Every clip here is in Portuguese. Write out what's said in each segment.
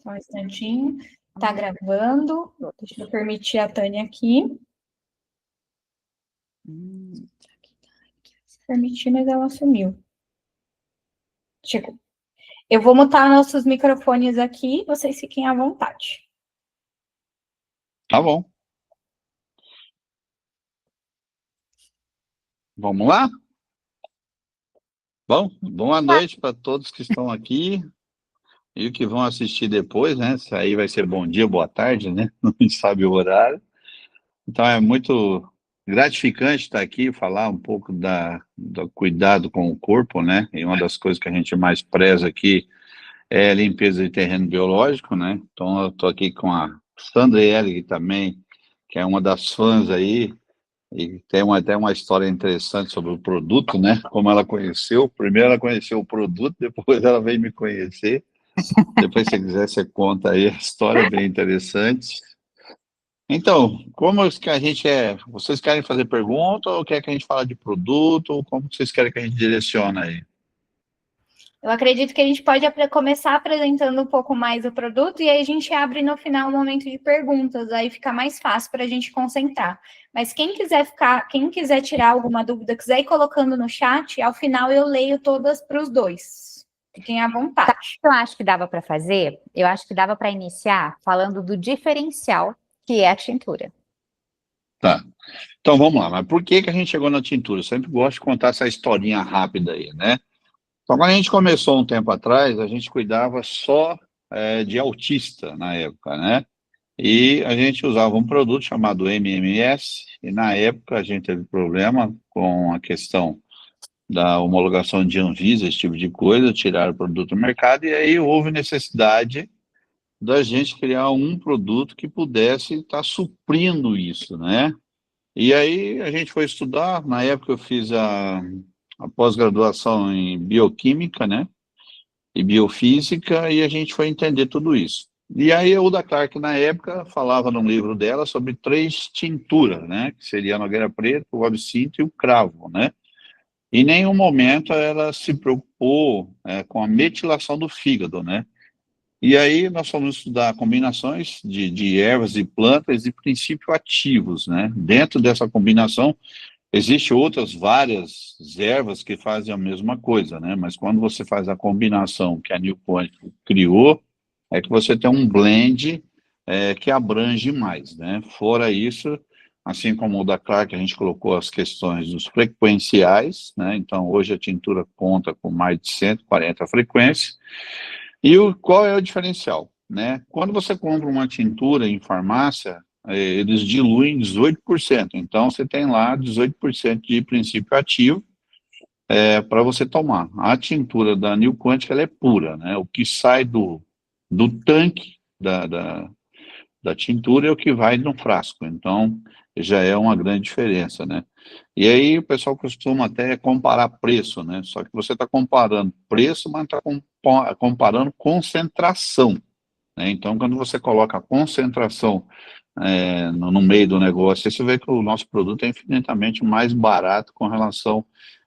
Só um instantinho. Tá gravando. Deixa eu permitir a Tânia aqui. Permitir, mas ela sumiu. Chegou. Eu vou mutar nossos microfones aqui, vocês fiquem à vontade. Tá bom. Vamos lá? Bom, boa noite para todos que estão aqui e que vão assistir depois, né? Isso aí vai ser bom dia, boa tarde, né? Não sabe o horário. Então é muito gratificante estar aqui e falar um pouco do cuidado com o corpo, né? E uma das coisas que a gente mais preza aqui é a limpeza de terreno biológico, né? Então eu estou aqui com a Sandra Ellig também, que é uma das fãs aí, e tem até uma história interessante sobre o produto, né? Como ela conheceu. Primeiro ela conheceu o produto, depois ela veio me conhecer. Depois, se quiser, você conta aí a história, bem interessante. Então, como que a gente é? Vocês querem fazer pergunta ou quer que a gente fale de produto? Como que vocês querem que a gente direcione aí? Eu acredito que a gente pode começar apresentando um pouco mais o produto e aí a gente abre no final um momento de perguntas, aí fica mais fácil para a gente concentrar. Mas quem quiser tirar alguma dúvida, quiser ir colocando no chat, ao final eu leio todas para os dois. Fiquem à vontade. Eu acho que dava para fazer, eu acho que dava para iniciar falando do diferencial que é a tintura. Tá. Então vamos lá, mas por que a gente chegou na tintura? Eu sempre gosto de contar essa historinha rápida aí, né? Então, quando a gente começou um tempo atrás, a gente cuidava só de autista na época, né? E a gente usava um produto chamado MMS, e na época a gente teve problema com a questão da homologação de Anvisa, esse tipo de coisa, tiraram o produto do mercado, e aí houve necessidade da gente criar um produto que pudesse estar suprindo isso, né? E aí a gente foi estudar, na época eu fiz a pós-graduação em bioquímica, né? E biofísica, e a gente foi entender tudo isso. E aí a Uda Clark, na época, falava num livro dela sobre 3 tinturas, né? Que seria a Nogueira Preta, o absinto e o cravo, né? Em nenhum momento ela se preocupou com a metilação do fígado, né? E aí nós fomos estudar combinações de ervas e plantas e princípios ativos, né? Dentro dessa combinação, existem outras várias ervas que fazem a mesma coisa, né? Mas quando você faz a combinação que a New Point criou, é que você tem um blend que abrange mais, né? Fora isso, assim como o da Clark, a gente colocou as questões dos frequenciais, né? Então, hoje a tintura conta com mais de 140 frequências. E qual é o diferencial, né? Quando você compra uma tintura em farmácia, eles diluem 18%. Então, você tem lá 18% de princípio ativo para você tomar. A tintura da New Quantic, ela é pura, né? O que sai do tanque da tintura é o que vai no frasco. Então, já é uma grande diferença, né? E aí o pessoal costuma até comparar preço, né? Só que você está comparando preço, mas está comparando concentração, né? Então, quando você coloca a concentração no meio do negócio, você vê que o nosso produto é infinitamente mais barato com relação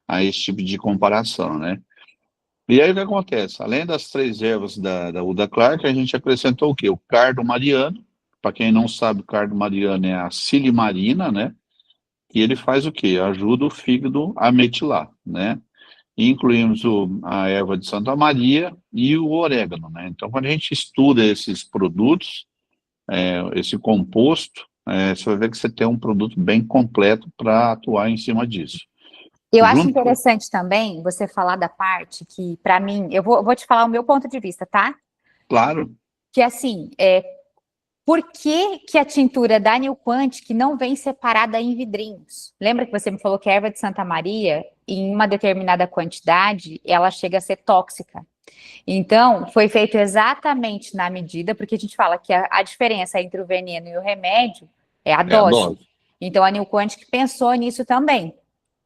a esse tipo de comparação, né? E aí o que acontece? Além das 3 ervas da Uda Clark, a gente acrescentou o quê? O cardo mariano. Para quem não sabe, o cardo mariano é a silimarina, né? E ele faz o quê? Ajuda o fígado a metilar, né? E incluímos a erva de Santa Maria e o orégano, né? Então, quando a gente estuda esses produtos, esse composto, você vai ver que você tem um produto bem completo para atuar em cima disso. Eu acho interessante também você falar da parte que, para mim, eu vou te falar o meu ponto de vista, tá? Claro. Que assim, por que a tintura da New Quantic não vem separada em vidrinhos? Lembra que você me falou que a erva de Santa Maria, em uma determinada quantidade, ela chega a ser tóxica. Então, foi feito exatamente na medida, porque a gente fala que a diferença entre o veneno e o remédio é a dose. Então, a New Quantic pensou nisso também.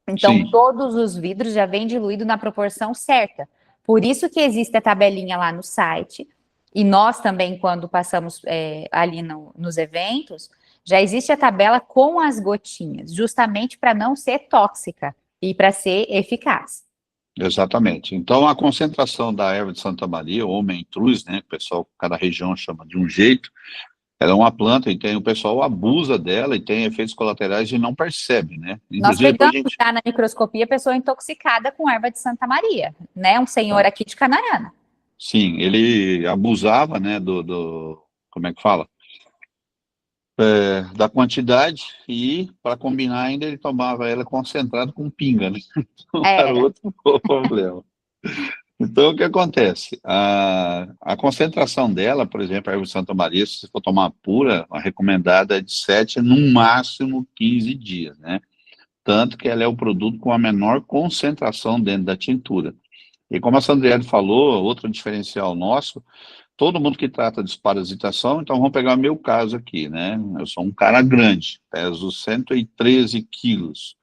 Então, sim, todos os vidros já vêm diluídos na proporção certa. Por isso que existe a tabelinha lá no site. E nós também, quando passamos ali nos eventos, já existe a tabela com as gotinhas, justamente para não ser tóxica e para ser eficaz. Exatamente. Então, a concentração da erva de Santa Maria, ou mentruz, né, que o pessoal, cada região chama de um jeito, ela é uma planta e o pessoal abusa dela e tem efeitos colaterais e não percebe, né? Nós Inclusive, depois a pegamos gente... já na microscopia a pessoa intoxicada com erva de Santa Maria, né? Um senhor aqui de Canarana. Sim, ele abusava, né, como é que fala? Da quantidade e, para combinar ainda, ele tomava ela concentrado com pinga, né? Então, era Era. outro problema. Então, o que acontece? A concentração dela, por exemplo, a erva de Santa Maria, se você for tomar pura, a recomendada é de 7, no máximo 15 dias, né? Tanto que ela é o produto com a menor concentração dentro da tintura. E como a Sandriele falou, outro diferencial nosso, todo mundo que trata de desparasitação, então vamos pegar o meu caso aqui, né? Eu sou um cara grande, peso 113 quilos.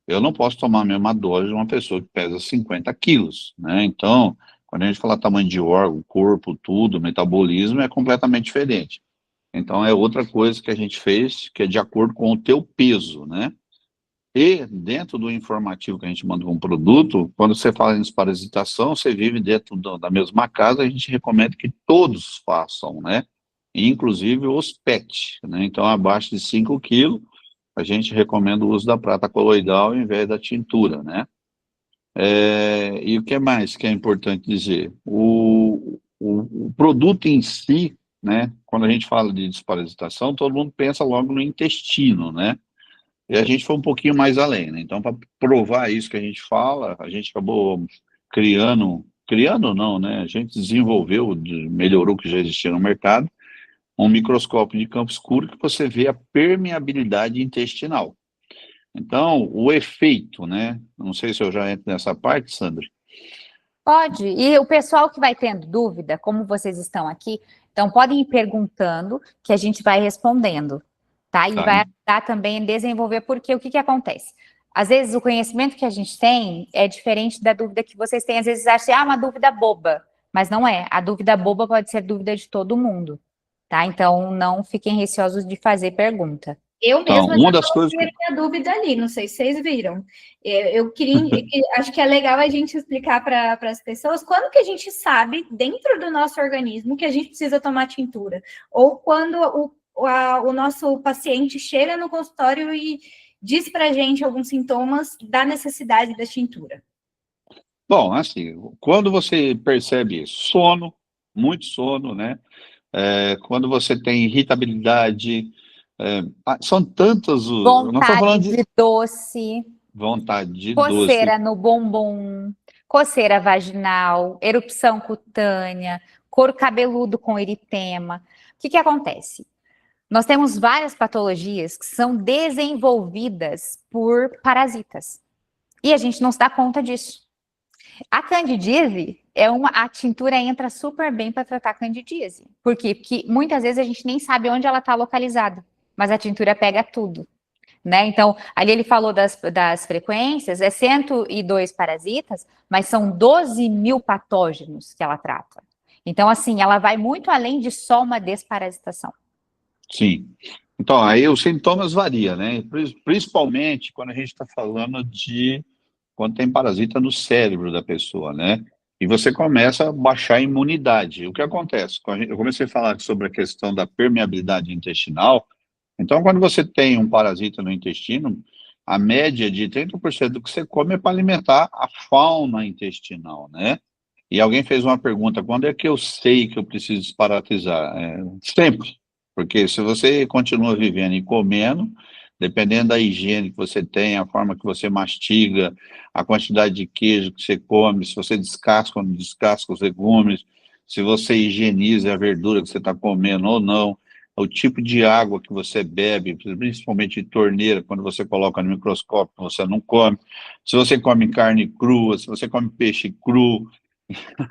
Eu não posso tomar a mesma dose de uma pessoa que pesa 50 quilos, né? Então, quando a gente fala tamanho de órgão, corpo, tudo, metabolismo, é completamente diferente. Então, é outra coisa que a gente fez, que é de acordo com o teu peso, né? E dentro do informativo que a gente manda um produto, quando você fala em desparasitação, você vive dentro da mesma casa, a gente recomenda que todos façam, né? Inclusive os PET, né? Então, abaixo de 5 quilos, a gente recomenda o uso da prata coloidal ao invés da tintura, né? E o que mais que é importante dizer? O produto em si, né? Quando a gente fala de desparasitação, todo mundo pensa logo no intestino, né? E a gente foi um pouquinho mais além, né? Então, para provar isso que a gente fala, a gente acabou criando não, né? A gente desenvolveu, melhorou o que já existia no mercado, um microscópio de campo escuro que você vê a permeabilidade intestinal. Então, o efeito, né? Não sei se eu já entro nessa parte, Sandra. Pode. E o pessoal que vai tendo dúvida, como vocês estão aqui, então podem ir perguntando que a gente vai respondendo, tá? E Tá. vai ajudar também a desenvolver, porque o que acontece? Às vezes o conhecimento que a gente tem é diferente da dúvida que vocês têm. Às vezes acham, uma dúvida boba, mas não é. A dúvida boba pode ser dúvida de todo mundo, tá? Então não fiquem receosos de fazer pergunta. Eu Então, mesma uma já das coisas coloquei a minha dúvida ali, não sei se vocês viram. Eu queria, acho que é legal a gente explicar para as pessoas quando que a gente sabe, dentro do nosso organismo, que a gente precisa tomar tintura. Ou quando o nosso paciente chega no consultório e diz para a gente alguns sintomas da necessidade da tintura. Bom, assim, quando você percebe isso, sono, muito sono, né? Quando você tem irritabilidade, são tantos, nós estamos Vontade falando de de doce, vontade de doce, coceira no bumbum, coceira vaginal, erupção cutânea, couro cabeludo com eritema. O que acontece? Nós temos várias patologias que são desenvolvidas por parasitas. E a gente não se dá conta disso. A candidíase a tintura entra super bem para tratar a candidíase. Por quê? Porque muitas vezes a gente nem sabe onde ela está localizada, mas a tintura pega tudo. Né? Então, ali ele falou das frequências, 102 parasitas, mas são 12 mil patógenos que ela trata. Então, assim, ela vai muito além de só uma desparasitação. sim. Então, aí os sintomas variam, né? Principalmente quando a gente está falando quando tem parasita no cérebro da pessoa, né? E você começa a baixar a imunidade. O que acontece? Eu comecei a falar sobre a questão da permeabilidade intestinal. Então, quando você tem um parasita no intestino, a média de 30% do que você come é para alimentar a fauna intestinal, né? E alguém fez uma pergunta, quando é que eu sei que eu preciso desparatizar? Sempre, porque se você continua vivendo e comendo, dependendo da higiene que você tem, a forma que você mastiga, a quantidade de queijo que você come, se você descasca ou não descasca os legumes, se você higieniza a verdura que você está comendo ou não, o tipo de água que você bebe, principalmente de torneira, quando você coloca no microscópio, você não come, se você come carne crua, se você come peixe cru.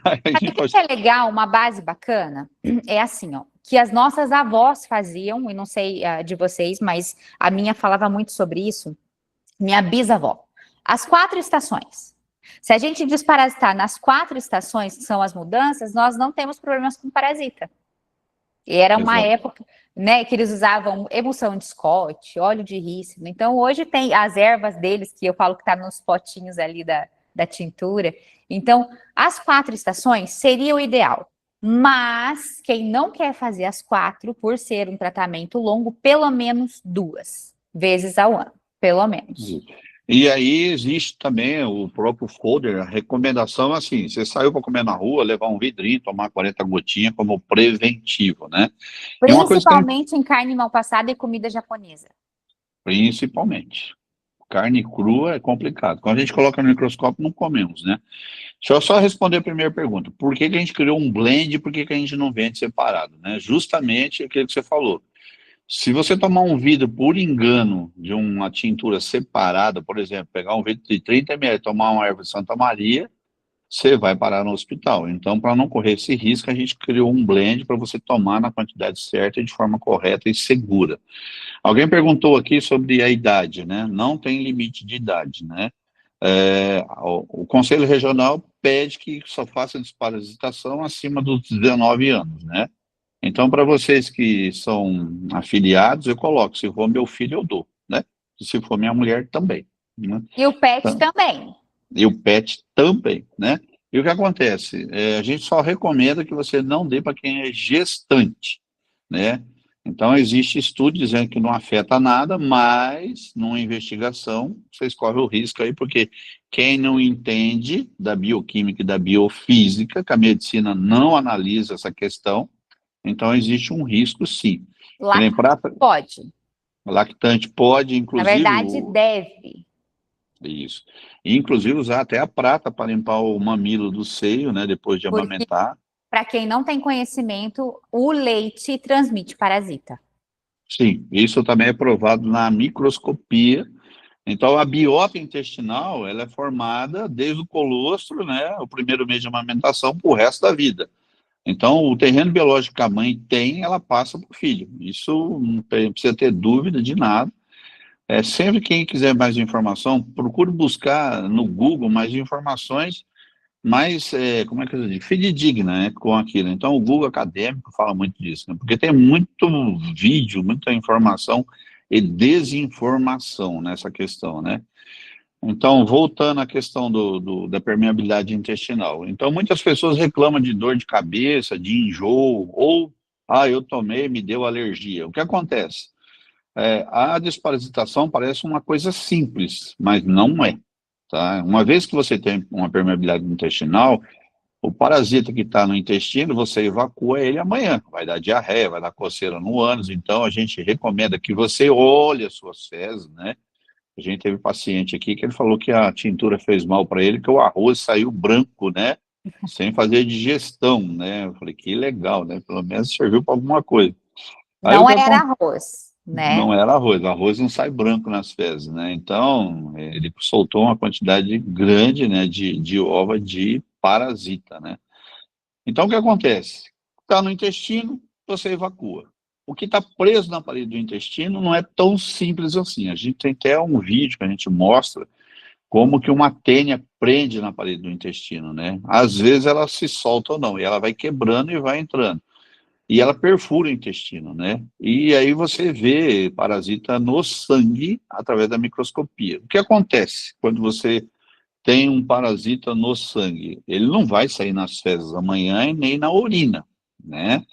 Sabe o que é legal, uma base bacana? É assim, ó, que as nossas avós faziam, e não sei de vocês, mas a minha falava muito sobre isso, minha bisavó. As 4 estações. Se a gente desparasitar nas 4 estações, que são as mudanças, nós não temos problemas com parasita. E era uma época, né, que eles usavam emulsão de Scott, óleo de rícino. Então, hoje tem as ervas deles, que eu falo que tá nos potinhos ali da tintura. Então, as 4 estações seria o ideal. Mas quem não quer fazer as 4, por ser um tratamento longo, pelo menos 2 vezes ao ano, pelo menos. E aí existe também o próprio folder, a recomendação assim, você saiu para comer na rua, levar um vidrinho, tomar 40 gotinhas como preventivo, né? E uma coisa que Principalmente em carne mal passada e comida japonesa. principalmente. Carne crua é complicado. Quando a gente coloca no microscópio, não comemos, né? Deixa eu só responder a primeira pergunta. Por que que a gente criou um blend e por que que a gente não vende separado, né? Justamente aquilo que você falou. Se você tomar um vidro por engano de uma tintura separada, por exemplo, pegar um vidro de 30 ml, tomar uma erva de Santa Maria, você vai parar no hospital. Então, para não correr esse risco, a gente criou um blend para você tomar na quantidade certa e de forma correta e segura. Alguém perguntou aqui sobre a idade, né? Não tem limite de idade, né? O Conselho Regional pede que só faça desparasitação acima dos 19 anos, né? Então, para vocês que são afiliados, eu coloco, se for meu filho, eu dou, né? Se for minha mulher, também, né? E o pet Então, também. e o pet também, né? E o que acontece? A gente só recomenda que você não dê para quem é gestante, né? Então, existe estudo dizendo que não afeta nada, mas numa investigação, vocês correm o risco aí, porque quem não entende da bioquímica e da biofísica, que a medicina não analisa essa questão, então existe um risco, sim. Que nem Pode. lactante pode, Na inclusive, verdade, deve. isso. E, inclusive, usar até a prata para limpar o mamilo do seio, né, depois de Porque, amamentar. para quem não tem conhecimento, o leite transmite parasita. Sim, isso também é provado na microscopia. Então, a biota intestinal, ela é formada desde o colostro, né, o primeiro mês de amamentação, para o resto da vida. Então, o terreno biológico que a mãe tem, ela passa para o filho. Isso não precisa ter dúvida de nada. Sempre quem quiser mais informação, procure buscar no Google mais informações mais, como é que eu digo, fidedigna, né, com aquilo. Então, o Google acadêmico fala muito disso, né, porque tem muito vídeo, muita informação e desinformação nessa questão, né. Então, voltando à questão da permeabilidade intestinal. Então, muitas pessoas reclamam de dor de cabeça, de enjoo, ou, eu tomei, me deu alergia. O que acontece? A desparasitação parece uma coisa simples, mas não é. Tá? Uma vez que você tem uma permeabilidade intestinal, o parasita que está no intestino, você evacua ele amanhã. Vai dar diarreia, vai dar coceira no ânus. Então, a gente recomenda que você olhe as suas fezes, né? A gente teve paciente aqui que ele falou que a tintura fez mal para ele, que o arroz saiu branco, né? Sem fazer digestão, né? Eu falei, que legal, né? Pelo menos serviu para alguma coisa. Aí, Não era arroz, né? não era arroz não sai branco nas fezes, né? Então, ele soltou uma quantidade grande, né, de ova de parasita, né? Então, o que acontece? Está no intestino, você evacua. O que está preso na parede do intestino não é tão simples assim. A gente tem até um vídeo que a gente mostra como que uma tênia prende na parede do intestino, né? Às vezes ela se solta ou não, e ela vai quebrando e vai entrando. E ela perfura o intestino, né? E aí você vê parasita no sangue através da microscopia. O que acontece quando você tem um parasita no sangue? Ele não vai sair nas fezes amanhã e nem na urina, né?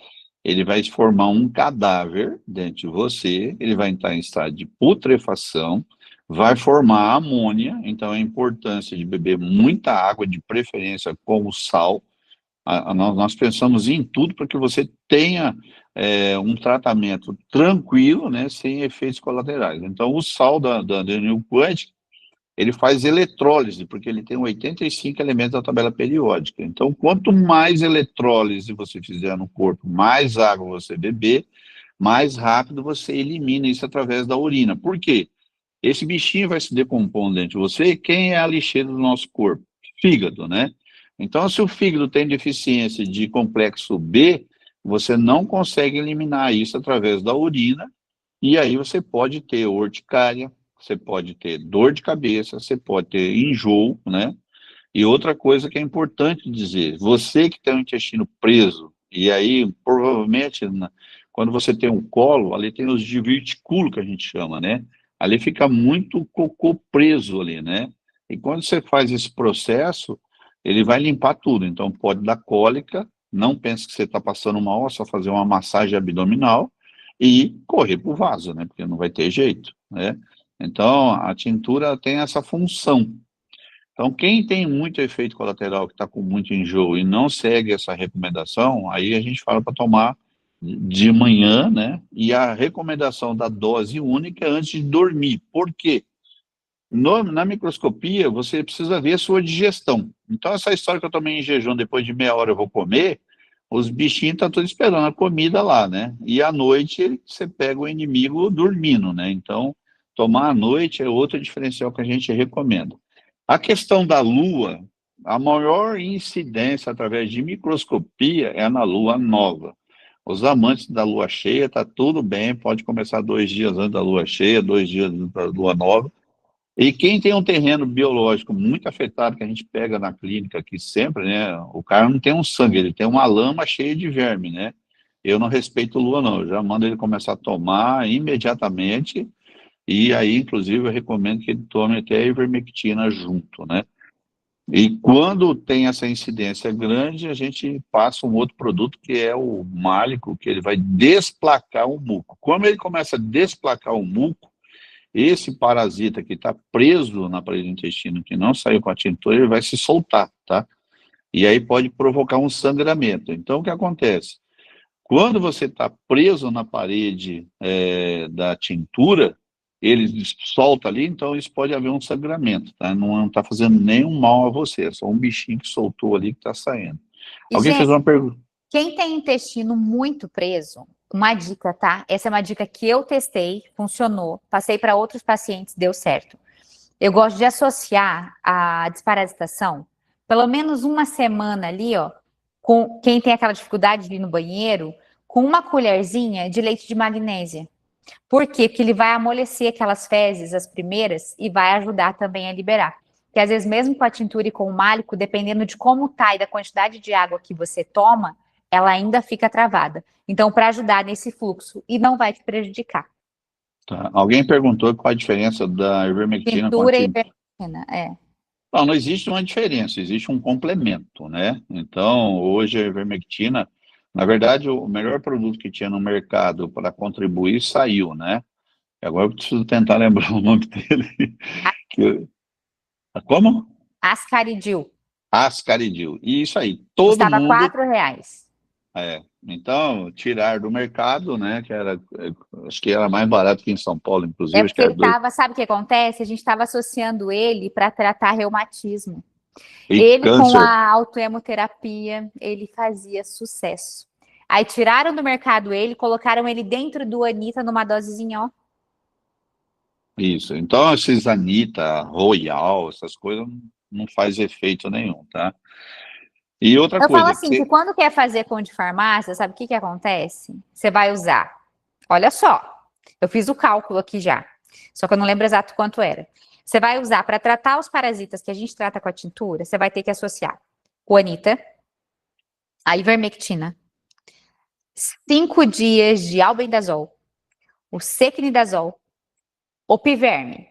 Ele vai formar um cadáver dentro de você, ele vai entrar em estado de putrefação, vai formar amônia, então a importância de beber muita água, de preferência com sal. Nós pensamos em tudo para que você tenha um tratamento tranquilo, né, sem efeitos colaterais. Então, o sal da New Quantic, ele faz eletrólise, porque ele tem 85 elementos da tabela periódica. Então, quanto mais eletrólise você fizer no corpo, mais água você beber, mais rápido você elimina isso através da urina. Por quê? Esse bichinho vai se decompondo dentro de você, e quem é a lixeira do nosso corpo? Fígado, né? Então, se o fígado tem deficiência de complexo B, você não consegue eliminar isso através da urina, e aí você pode ter urticária, você pode ter dor de cabeça, você pode ter enjoo, né? E outra coisa que é importante dizer, você que tem o intestino preso, e aí, provavelmente, quando você tem um colo, ali tem os divertículos que a gente chama, né? Ali fica muito cocô preso ali, né? E quando você faz esse processo, ele vai limpar tudo. Então, pode dar cólica, não pense que você está passando mal, é só fazer uma massagem abdominal e correr para o vaso, né? Porque não vai ter jeito, né? Então, a tintura tem essa função. Então, quem tem muito efeito colateral, que está com muito enjoo e não segue essa recomendação, aí a gente fala para tomar de manhã, né? E a recomendação da dose única é antes de dormir. Por quê? Na microscopia, você precisa ver a sua digestão. Então, essa história que eu tomei em jejum, depois de meia hora eu vou comer, os bichinhos estão todos esperando a comida lá, né? E à noite, você pega o inimigo dormindo, né? Então, tomar à noite é outro diferencial que a gente recomenda. A questão da lua, a maior incidência através de microscopia é na lua nova. Os amantes da lua cheia, tá tudo bem, pode começar 2 dias antes da lua cheia, 2 dias antes da lua nova. E quem tem um terreno biológico muito afetado, que a gente pega na clínica aqui sempre, né? O cara não tem um sangue, ele tem uma lama cheia de verme, né? Eu não respeito lua, não. Eu já mando ele começar a tomar imediatamente. E aí, inclusive, eu recomendo que ele tome até a ivermectina junto, né? E quando tem essa incidência grande, a gente passa um outro produto, que é o málico, que ele vai desplacar o muco. Quando ele começa a desplacar o muco, esse parasita que está preso na parede do intestino, que não saiu com a tintura, ele vai se soltar, tá? E aí pode provocar um sangramento. Então, o que acontece? Quando você está preso na parede da tintura, ele solta ali, então isso pode haver um sangramento, tá? Não está fazendo nenhum mal a você, é só um bichinho que soltou ali que está saindo. E, Alguém fez uma pergunta? Quem tem intestino muito preso, uma dica, tá? Essa é uma dica que eu testei, funcionou, passei para outros pacientes, deu certo. Eu gosto de associar a desparasitação, pelo menos uma semana ali, ó, com quem tem aquela dificuldade de ir no banheiro, com uma colherzinha de leite de magnésia. Por quê? Porque ele vai amolecer aquelas fezes, as primeiras, e vai ajudar também a liberar. Porque às vezes, mesmo com a tintura e com o málico, dependendo de como tá e da quantidade de água que você toma, ela ainda fica travada. Então, para ajudar nesse fluxo, e não vai te prejudicar. Tá. Alguém perguntou qual a diferença da ivermectina com a Tintura e tintura. ivermectina, Não, não existe uma diferença, existe um complemento, né? Então, hoje a ivermectina, na verdade, o melhor produto que tinha no mercado para contribuir saiu, né? Agora eu preciso tentar lembrar o nome dele. Como? Ascaridil. Ascaridil. E isso aí, todo Custava mundo... R$4. Então, tirar do mercado, né? Que era, acho que era mais barato que em São Paulo, inclusive. É Acho porque que era ele estava, sabe o que acontece? A gente estava associando ele para tratar reumatismo. E Ele com câncer. a autoemoterapia, ele fazia sucesso. Aí tiraram do mercado ele, colocaram ele dentro do Anitta numa dosezinha, ó. Isso. Então, esses Anitta, Royal, essas coisas não faz efeito nenhum, tá? E outra Eu falo coisa, assim, que quando quer fazer com de farmácia, sabe o que que acontece? Você vai usar. Olha só, eu fiz o cálculo aqui já, só que eu não lembro exato quanto era. Você vai usar para tratar os parasitas que a gente trata com a tintura, você vai ter que associar o Anitta, a ivermectina, 5 dias de albendazol, o secnidazol, o piverme.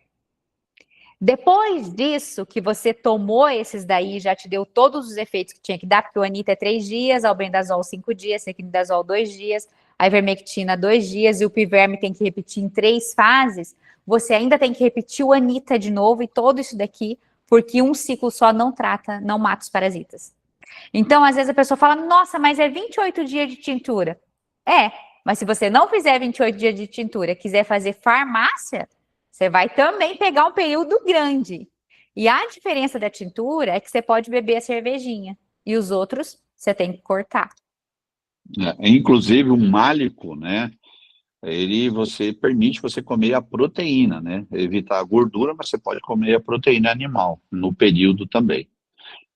Depois disso, que você tomou esses daí, já te deu todos os efeitos que tinha que dar, porque o Anitta é 3 dias, albendazol 5 dias, secnidazol 2 dias, a ivermectina 2 dias e o piverme tem que repetir em 3 fases, você ainda tem que repetir o Anitta de novo e todo isso daqui, porque um ciclo só não trata, não mata os parasitas. Então, às vezes a pessoa fala, nossa, mas é 28 dias de tintura. Mas se você não fizer 28 dias de tintura, quiser fazer farmácia, você vai também pegar um período grande. E a diferença da tintura é que você pode beber a cervejinha. E os outros, você tem que cortar. inclusive o málico, né? Você permite você comer a proteína, né? Evitar a gordura, mas você pode comer a proteína animal no período também.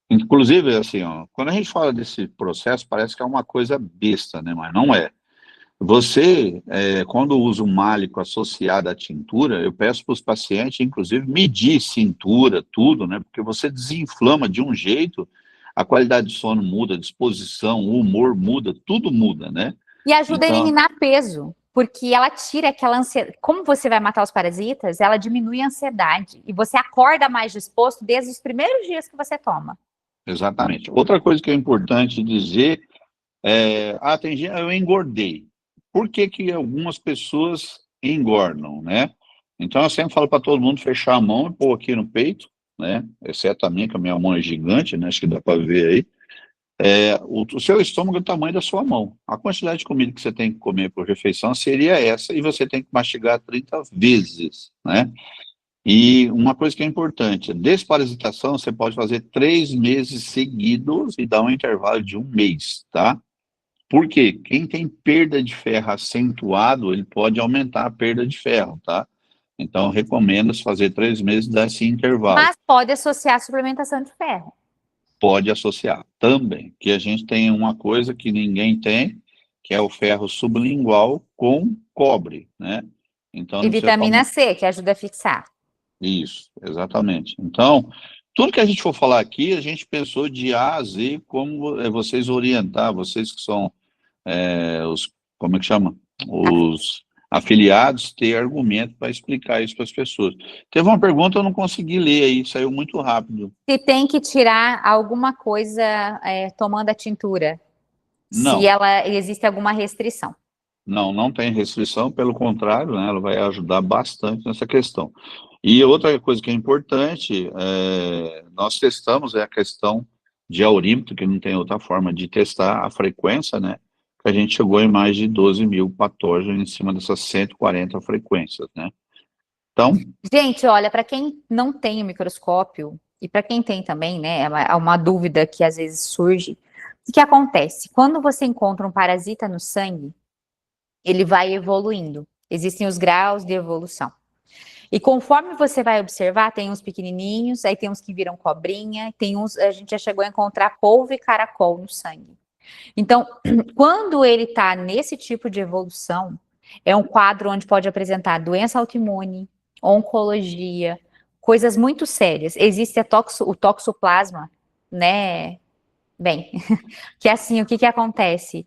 Inclusive, assim, ó, quando a gente fala desse processo, parece que é uma coisa besta, né? Mas não é. Você, quando usa o málico associado à tintura, eu peço para os pacientes, inclusive, medir cintura, tudo, né? Porque você desinflama de um jeito, a qualidade de sono muda, a disposição, o humor muda, tudo muda, né? E ajuda a Então, eliminar peso. porque ela tira aquela ansiedade. Como você vai matar os parasitas, ela diminui a ansiedade. E você acorda mais disposto desde os primeiros dias que você toma. Exatamente. Outra coisa que é importante dizer tem gente, eu engordei. Por que que algumas pessoas engordam, né? Então, eu sempre falo para todo mundo fechar a mão e pôr aqui no peito, né? Exceto a minha, que a minha mão é gigante, né? Acho que dá para ver aí. O seu estômago é o tamanho da sua mão. A quantidade de comida que você tem que comer por refeição seria essa, e você tem que mastigar 30 vezes, né? E uma coisa que é importante, a desparasitação você pode fazer 3 meses seguidos e dar um intervalo de 1 mês, tá? Por quê? Quem tem perda de ferro acentuado, ele pode aumentar a perda de ferro, tá? Então, recomendo fazer 3 meses desse intervalo. Mas pode associar a suplementação de ferro. Pode associar também, que a gente tem uma coisa que ninguém tem, que é o ferro sublingual com cobre, né? Então, E vitamina C, que ajuda a fixar. Isso, exatamente. Então, tudo que a gente for falar aqui, a gente pensou de A a Z, como vocês orientar, vocês que são como é que chama? Os afiliados, ter argumento para explicar isso para as pessoas. Teve uma pergunta, eu não consegui ler aí, saiu muito rápido. Se tem que tirar alguma coisa tomando a tintura? Não. Se existe alguma restrição? Não tem restrição, pelo contrário, né, ela vai ajudar bastante nessa questão. E outra coisa que é importante, nós testamos a questão de aurímetro, que não tem outra forma de testar a frequência, né, que a gente chegou em mais de 12 mil patógenos em cima dessas 140 frequências, né. Então... Gente, olha, para quem não tem o microscópio, e para quem tem também, né, é uma dúvida que às vezes surge, o que acontece? Quando você encontra um parasita no sangue, ele vai evoluindo. Existem os graus de evolução. E conforme você vai observar, tem uns pequenininhos, aí tem uns que viram cobrinha, tem uns, a gente já chegou a encontrar polvo e caracol no sangue. Então, quando ele está nesse tipo de evolução, é um quadro onde pode apresentar doença autoimune, oncologia, coisas muito sérias. Existe o toxoplasma, né? Bem, que assim, o que acontece?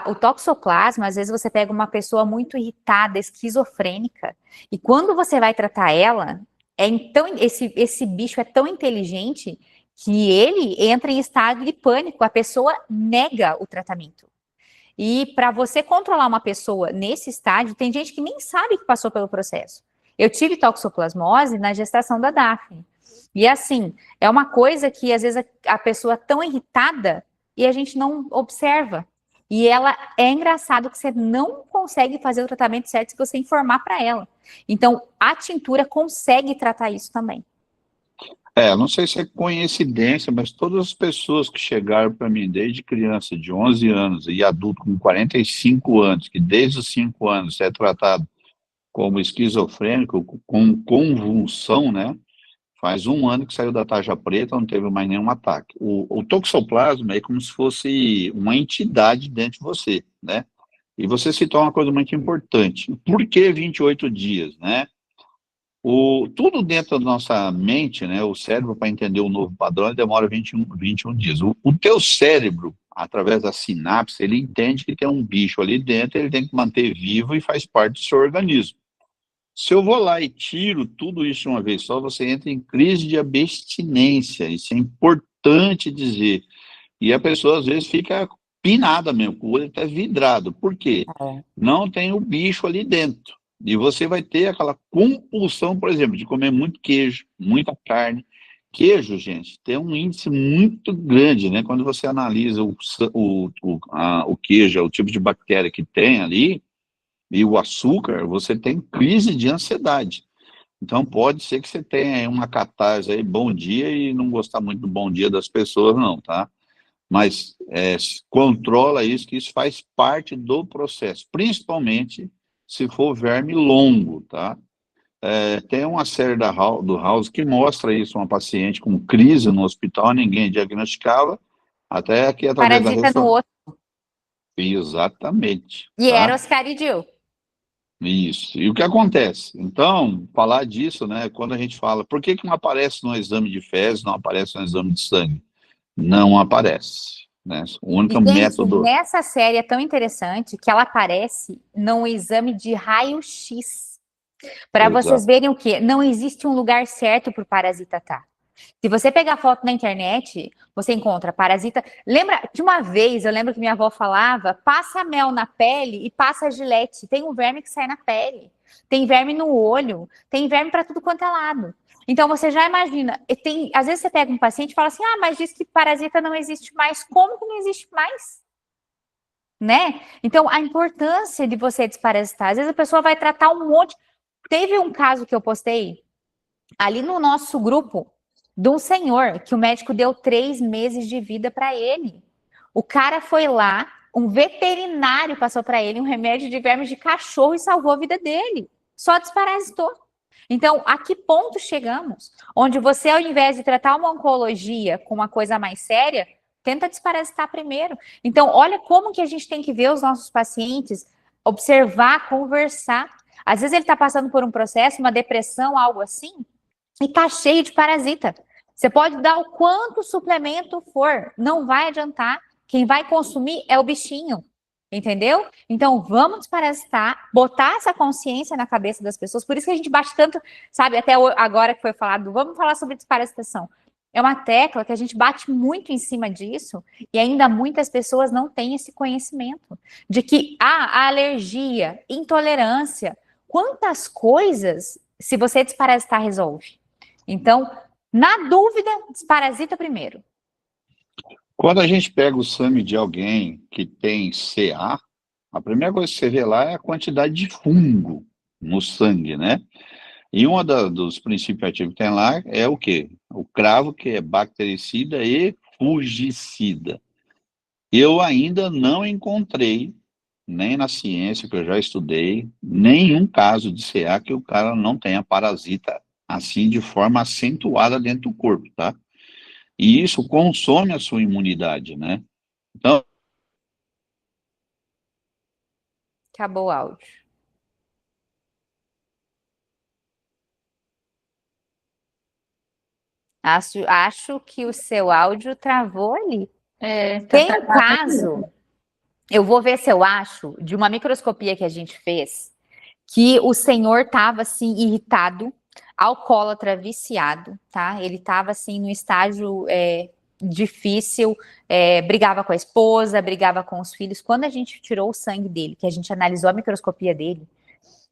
O toxoplasma, às vezes você pega uma pessoa muito irritada, esquizofrênica, e quando você vai tratar ela, esse bicho é tão inteligente que ele entra em estado de pânico, a pessoa nega o tratamento. E para você controlar uma pessoa nesse estágio, tem gente que nem sabe que passou pelo processo. Eu tive toxoplasmose na gestação da Daphne. E assim, é uma coisa que às vezes a pessoa é tão irritada e a gente não observa. E é engraçado que você não consegue fazer o tratamento certo se você informar para ela. Então, a tintura consegue tratar isso também. Não sei se é coincidência, mas todas as pessoas que chegaram para mim desde criança, de 11 anos, e adulto com 45 anos, que desde os 5 anos é tratado como esquizofrênico, com convulsão, né? Faz 1 ano que saiu da tarja preta, não teve mais nenhum ataque. O toxoplasma é como se fosse uma entidade dentro de você, né? E você citou uma coisa muito importante. Por que 28 dias, né? Tudo dentro da nossa mente, né? O cérebro, para entender o novo padrão, demora 21 dias. O teu cérebro, através da sinapse, ele entende que tem um bicho ali dentro, ele tem que manter vivo e faz parte do seu organismo. Se eu vou lá e tiro tudo isso de uma vez só, você entra em crise de abstinência, isso é importante dizer. E a pessoa, às vezes, fica pinada mesmo, com o olho até vidrado. Por quê? Não tem o bicho ali dentro. E você vai ter aquela compulsão, por exemplo, de comer muito queijo, muita carne. Queijo, gente, tem um índice muito grande, né? Quando você analisa o queijo, o tipo de bactéria que tem ali, e o açúcar, você tem crise de ansiedade. Então, pode ser que você tenha aí uma catarse aí, bom dia, e não gostar muito do bom dia das pessoas, não, tá? Mas controla isso, que isso faz parte do processo, principalmente se for verme longo, tá? Tem uma série do House que mostra isso, uma paciente com crise no hospital, ninguém diagnosticava, até que através Parasita no outro. Exatamente. E tá? era Oscaridil. Isso. E o que acontece? Então, falar disso, né, quando a gente fala, por que não aparece no exame de fezes, não aparece no exame de sangue? Não aparece. né? O único E, gente, método... nessa série é tão interessante que ela aparece num exame de raio-x. Para vocês Exato. verem o quê? Não existe um lugar certo para o parasita estar. Se você pegar foto na internet, você encontra parasita. Lembra de uma vez, eu lembro que minha avó falava: passa mel na pele e passa gilete. Tem um verme que sai na pele, tem verme no olho, tem verme para tudo quanto é lado. Então você já imagina, às vezes você pega um paciente e fala assim: ah, mas diz que parasita não existe mais. Como que não existe mais? Né? Então a importância de você desparasitar. Às vezes a pessoa vai tratar um monte. Teve um caso que eu postei ali no nosso grupo de um senhor que o médico deu 3 meses de vida para ele. O cara foi lá, um veterinário passou para ele um remédio de vermes de cachorro e salvou a vida dele. Só desparasitou. Então, a que ponto chegamos? Onde você, ao invés de tratar uma oncologia com uma coisa mais séria, tenta desparasitar primeiro. Então, olha como que a gente tem que ver os nossos pacientes, observar, conversar. Às vezes ele está passando por um processo, uma depressão, algo assim, e tá cheio de parasita. Você pode dar o quanto suplemento for, não vai adiantar. Quem vai consumir é o bichinho, entendeu? Então vamos desparasitar, botar essa consciência na cabeça das pessoas. Por isso que a gente bate tanto, sabe, até agora que foi falado, vamos falar sobre desparasitação. É uma tecla que a gente bate muito em cima disso e ainda muitas pessoas não têm esse conhecimento de que a alergia, intolerância, quantas coisas, se você desparasitar, resolve. Então, na dúvida, desparasita primeiro. Quando a gente pega o sangue de alguém que tem CA, a primeira coisa que você vê lá é a quantidade de fungo no sangue, né? E dos princípios ativos que tem lá é o quê? O cravo, que é bactericida e fungicida. Eu ainda não encontrei, nem na ciência que eu já estudei, nenhum caso de CA que o cara não tenha parasita assim de forma acentuada dentro do corpo, tá? E isso consome a sua imunidade, né? Então, Acabou o áudio. Acho que o seu áudio travou ali. Tem um caso, eu vou ver se eu acho, de uma microscopia que a gente fez, que o senhor estava assim irritado, alcoólatra, viciado, tá? Ele estava assim no estágio difícil, brigava com a esposa, brigava com os filhos. Quando a gente tirou o sangue dele, que a gente analisou a microscopia dele,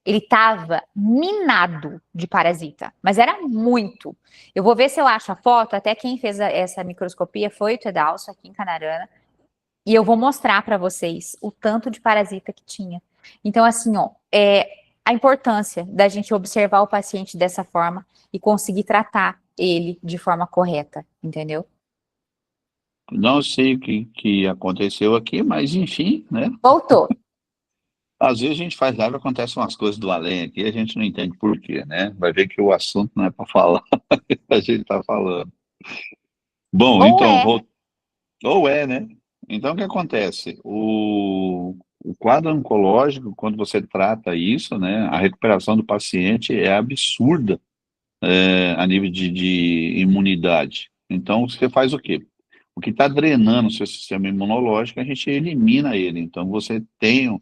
ele estava minado de parasita, mas era muito. Eu vou ver se eu acho a foto, até quem fez essa microscopia foi o Tedalso, aqui em Canarana, e eu vou mostrar para vocês o tanto de parasita que tinha. Então, assim, ó, a importância da gente observar o paciente dessa forma e conseguir tratar ele de forma correta, entendeu? não sei o que aconteceu aqui, mas enfim, né? Voltou. Às vezes a gente faz live e acontecem umas coisas do além aqui, a gente não entende por quê, né? Vai ver que o assunto não é para falar, a gente está falando. Bom, Ou então, é. ou é, né? Então, o que acontece? O quadro oncológico, quando você trata isso, né, a recuperação do paciente é absurda, a nível de imunidade. Então, você faz o quê? O que está drenando o seu sistema imunológico, a gente elimina ele. Então, você tem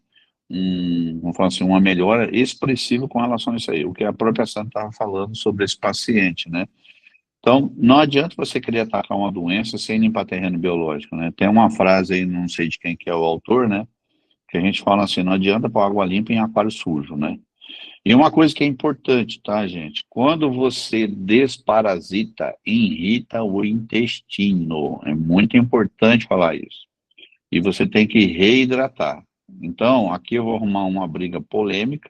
vamos falar assim, uma melhora expressiva com relação a isso aí, o que a própria Sandra estava falando sobre esse paciente, né? Então, não adianta você querer atacar uma doença sem limpar terreno biológico, né? Tem uma frase aí, não sei de quem que é o autor, né? Que a gente fala assim, não adianta pôr água limpa em aquário sujo, né? E uma coisa que é importante, tá, gente? Quando você desparasita, irrita o intestino. É muito importante falar isso. E você tem que reidratar. Então, aqui eu vou arrumar uma briga polêmica.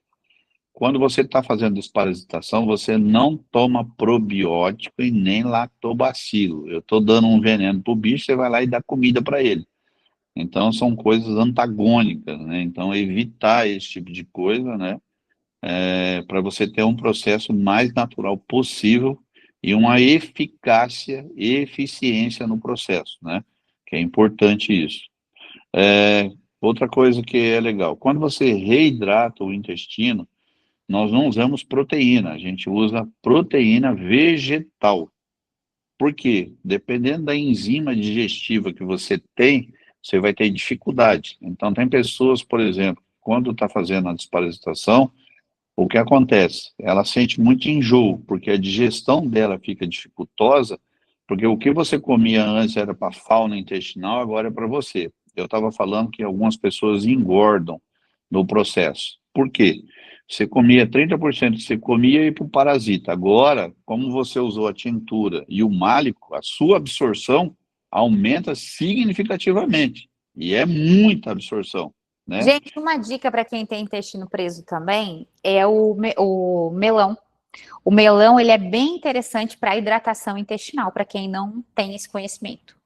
Quando você está fazendo desparasitação, você não toma probiótico e nem lactobacilo. Eu estou dando um veneno para o bicho, você vai lá e dá comida para ele. Então, são coisas antagônicas, né? Então, evitar esse tipo de coisa, né? Para você ter um processo mais natural possível e uma eficácia e eficiência no processo, né? Que é importante isso. Outra coisa que é legal, quando você reidrata o intestino, nós não usamos proteína, a gente usa proteína vegetal. Por quê? Dependendo da enzima digestiva que você tem, você vai ter dificuldade. Então, tem pessoas, por exemplo, quando está fazendo a desparasitação, o que acontece? Ela sente muito enjoo, porque a digestão dela fica dificultosa, porque o que você comia antes era para a fauna intestinal, agora é para você. Eu estava falando que algumas pessoas engordam no processo. Por quê? Você comia 30% que você comia e para o parasita. Agora, como você usou a tintura e o málico, a sua absorção aumenta significativamente. E é muita absorção, né? Gente, uma dica para quem tem intestino preso também é o melão. O melão, ele é bem interessante para hidratação intestinal, para quem não tem esse conhecimento.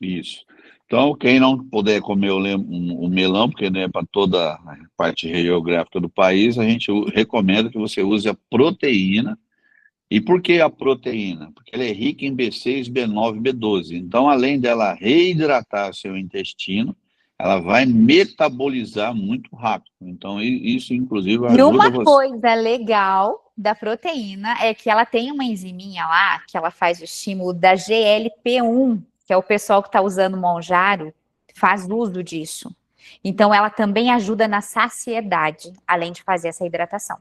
Isso. Então, quem não puder comer o melão, porque não é para toda a parte geográfica do país, a gente recomenda que você use a proteína. E por que a proteína? Porque ela é rica em B6, B9, B12. Então, além dela reidratar seu intestino, ela vai metabolizar muito rápido. Então, isso, inclusive, E ajuda uma você. coisa legal da proteína é que ela tem uma enziminha lá, que ela faz o estímulo da GLP-1, que é o pessoal que está usando Monjaro, faz uso disso. Então, ela também ajuda na saciedade, além de fazer essa hidratação.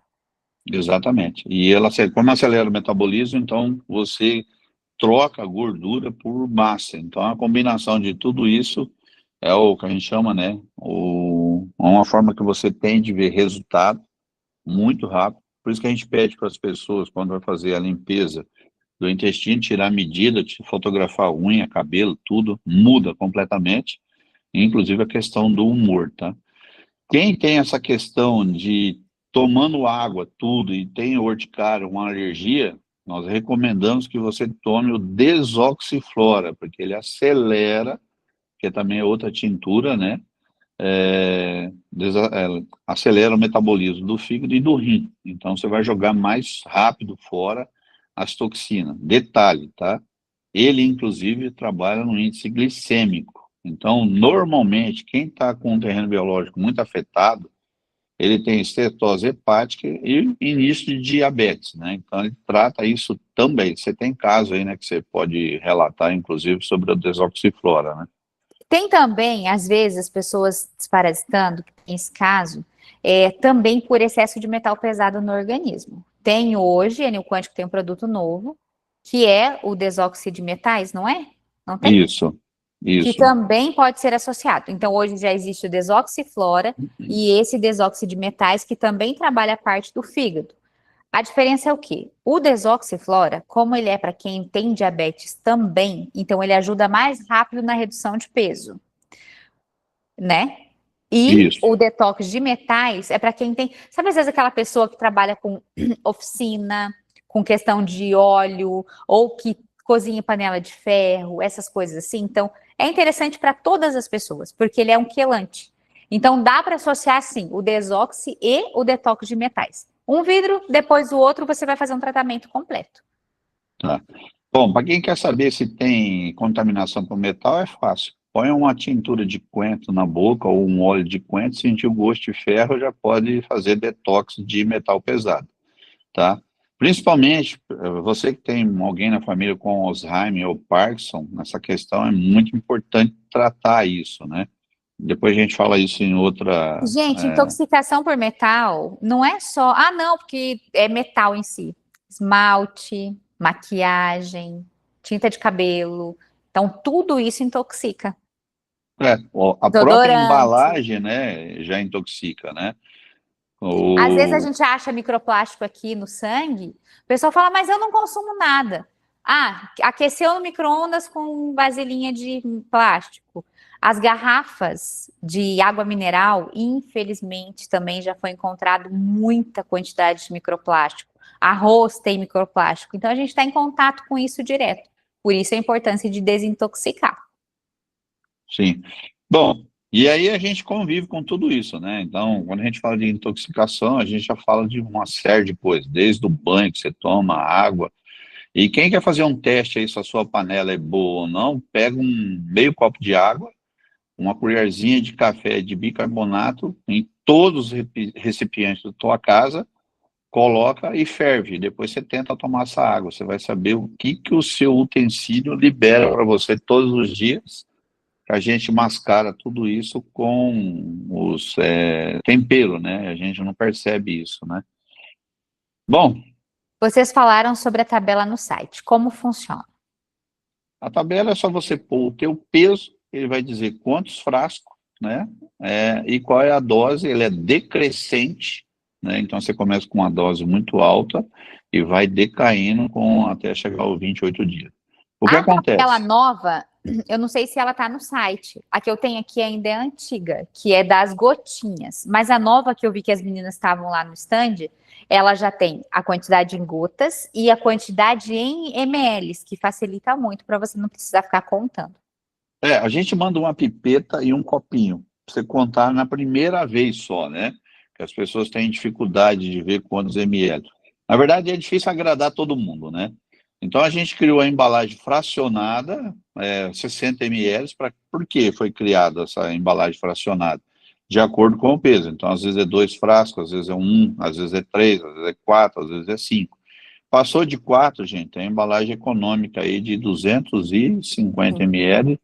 Exatamente. E ela, como acelera o metabolismo, então você troca a gordura por massa. Então, a combinação de tudo isso é o que a gente chama, né? Uma forma que você tem de ver resultado muito rápido. Por isso que a gente pede para as pessoas, quando vai fazer a limpeza do intestino, tirar a medida, fotografar a unha, cabelo, tudo, muda completamente, inclusive a questão do humor, tá? Quem tem essa questão de tomando água, tudo, e tem urticária, uma alergia, nós recomendamos que você tome o desoxiflora, porque ele acelera, que também é outra tintura, né? Acelera o metabolismo do fígado e do rim. Então, você vai jogar mais rápido fora as toxinas. Detalhe, tá? Ele, inclusive, trabalha no índice glicêmico. Então, normalmente, quem está com um terreno biológico muito afetado, ele tem estetose hepática e início de diabetes, né? Então, ele trata isso também. Você tem caso aí, né, que você pode relatar, inclusive, sobre a desoxiflora, né? Tem também, às vezes, as pessoas desparasitando, que tem esse caso, também por excesso de metal pesado no organismo. Tem hoje, a Neo Quântico tem um produto novo, que é o desóxido de metais, não é? Não tem? Isso. Que também pode ser associado. Então, hoje já existe o desoxiflora e esse desóxido de metais que também trabalha a parte do fígado. A diferença é o quê? O desoxiflora, como ele é para quem tem diabetes também, então ele ajuda mais rápido na redução de peso, né? E Isso. o detox de metais é para quem tem... Sabe, às vezes, aquela pessoa que trabalha com oficina, com questão de óleo, ou que cozinha em panela de ferro, essas coisas assim. Então, é interessante para todas as pessoas, porque ele é um quelante. Então, dá para associar, sim, o desoxi e o detox de metais. Um vidro, depois o outro, você vai fazer um tratamento completo. Tá. Bom, para quem quer saber se tem contaminação por metal, é fácil. Põe uma tintura de coentro na boca ou um óleo de coentro, sentir o gosto de ferro, já pode fazer detox de metal pesado, tá? Principalmente, você que tem alguém na família com Alzheimer ou Parkinson, nessa questão é muito importante tratar isso, né? Depois a gente fala isso em outra... Gente, intoxicação por metal não é só... Ah, não, porque é metal em si. Esmalte, maquiagem, tinta de cabelo. Então, tudo isso intoxica. A própria embalagem, né, já intoxica, né? Às vezes a gente acha microplástico aqui no sangue, o pessoal fala, mas eu não consumo nada. Ah, aqueceu no micro-ondas com vasilhinha de plástico. As garrafas de água mineral, infelizmente, também já foi encontrado muita quantidade de microplástico. Arroz tem microplástico. Então, a gente está em contato com isso direto. Por isso a importância de desintoxicar. Sim. Bom, e aí a gente convive com tudo isso, né? Então, quando a gente fala de intoxicação, a gente já fala de uma série de coisas, desde o banho que você toma, água. E quem quer fazer um teste aí se a sua panela é boa ou não, pega um meio copo de água, uma colherzinha de café de bicarbonato em todos os recipientes da tua casa coloca e ferve. Depois você tenta tomar essa água. Você vai saber o que o seu utensílio libera para você todos os dias. A gente mascara tudo isso com os temperos, né? A gente não percebe isso, né? Bom, Vocês falaram sobre a tabela no site. Como funciona? a tabela é só você pôr o teu peso, ele vai dizer quantos frascos, né? E qual é a dose, ele é decrescente, né? Então você começa com uma dose muito alta e vai decaindo até chegar aos 28 dias. O que A acontece? tabela nova, eu não sei se ela está no site. A que eu tenho aqui ainda é antiga, que é das gotinhas. Mas a nova que eu vi que as meninas estavam lá no stand, ela já tem a quantidade em gotas e a quantidade em ml, que facilita muito para você não precisar ficar contando. A gente manda uma pipeta e um copinho, pra você contar na primeira vez só, né? Que as pessoas têm dificuldade de ver quantos ml. Na verdade, é difícil agradar todo mundo, né? Então, a gente criou a embalagem fracionada, 60 ml, por que foi criada essa embalagem fracionada? De acordo com o peso. Então, às vezes é 2 frascos, às vezes é 1, às vezes é 3, às vezes é 4, às vezes é 5. Passou de 4, gente, tem a embalagem econômica aí de 250 ml,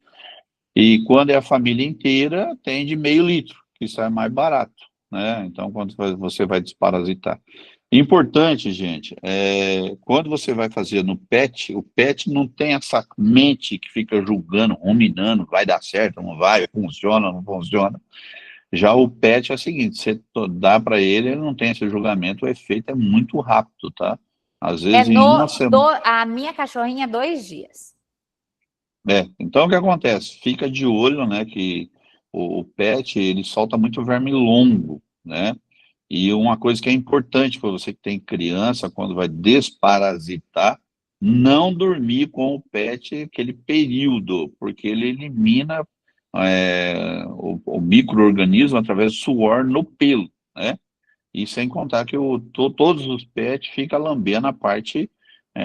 e quando é a família inteira, tem de meio litro, que isso é mais barato, né? Então, quando você vai desparasitar. Importante, gente, quando você vai fazer no PET, o PET não tem essa mente que fica julgando, ruminando, vai dar certo, não vai, funciona, não funciona. Já o PET é o seguinte, você dá para ele não tem esse julgamento, o efeito é muito rápido, tá? Às vezes em uma semana. A minha cachorrinha, 2 dias. Então o que acontece? Fica de olho, né, que o PET, ele solta muito verme longo, né? E uma coisa que é importante para você que tem criança, quando vai desparasitar, não dormir com o PET aquele período, porque ele elimina o micro-organismo através do suor no pelo, né? E sem contar que todos os PET ficam lambendo a parte